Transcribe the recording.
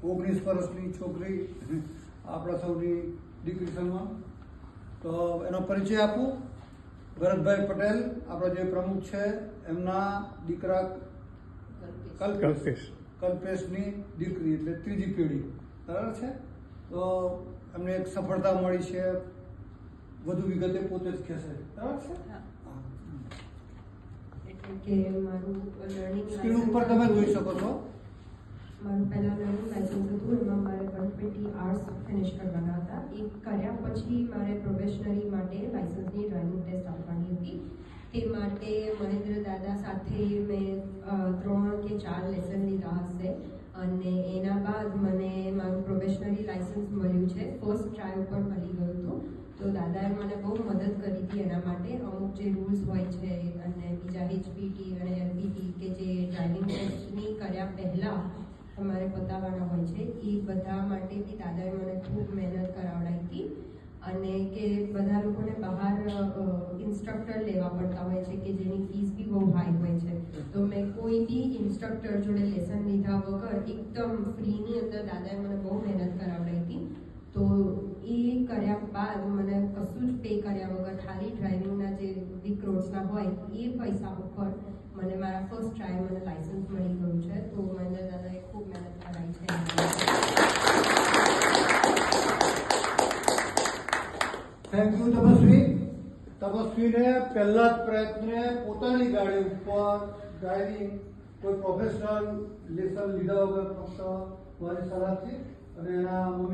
19 વર્ષની છોકરી આપણા સૌની દીકરી સલમાન. તો એનો પરિચય આપું. ભરતભાઈ પટેલ આપણા જે પ્રમુખ છે એમના દીકરા કલ્પેશની દીકરી, એટલે ત્રીજી પેઢી. બરાબર છે. તો એમને એક સફળતા મળી છે. વધુ વિગતે પોતે જ કહેશે. બરાબર છે. કે મારું લર્નિંગ સ્ક્રીન ઉપર તમે જોઈ શકો છો. મારું પહેલા લર્નિંગ લાઇસન્સ હતું, એમાં મારે 120 hours ફિનિશ કરવાના હતા. એ કર્યા પછી મારે પ્રોબેશનરી માટે લાઇસન્સની ડ્રાઇવિંગ ટેસ્ટ આપવાની હતી. તે માટે મહેન્દ્ર દાદા સાથે મેં 3 કે 4 લેસન લીધા હશે અને એના બાદ મને મારું પ્રોબેશનરી લાઇસન્સ મળ્યું છે. ફર્સ્ટ ટ્રાય ઉપર મળી ગયું હતું. તો દાદાએ મને બહુ મદદ કરી હતી એના માટે. અમુક જે રૂલ્સ હોય છે અને બીજા HPT અને LPT કે જે ડ્રાઇવિંગ ટેસ્ટની કર્યા પહેલાં તમારે બતાવવાના હોય છે, એ બધા માટે બી દાદાએ મને ખૂબ મહેનત કરાવડાવી હતી. અને કે બધા લોકોને બહાર ઇન્સ્ટ્રક્ટર લેવા પડતા હોય છે કે જેની ફીસ બી બહુ હાઈ હોય છે. તો મેં કોઈ બી ઇન્સ્ટ્રક્ટર જોડે લેસન લીધા વગર એકદમ ફ્રીની અંદર દાદાએ મને બહુ મહેનત કરાવડાવી હતી. તો એ કર્યા બાદ મને કશું જ પે કર્યા વગર ખાલી ડ્રાઇવિંગના જે વીક રોડ્સના હોય એ પૈસા ઉપર મને મારા ફર્સ્ટ ટ્રાય મને લાઇસન્સ મળી ગયું છે. તો મહેન્દ્ર દાદાએ ખૂબ મહેનત કરાવી છે. Thank you Tapasvi. તપસ્વીને પહેલા જ પ્રયત્ને પોતાની ગાડી ઉપર ડ્રાઇવિંગ કોઈ પ્રોફેશનલ લેસન લીધા વગર ફક્ત મારી સલાહથી અને એના મમ્મી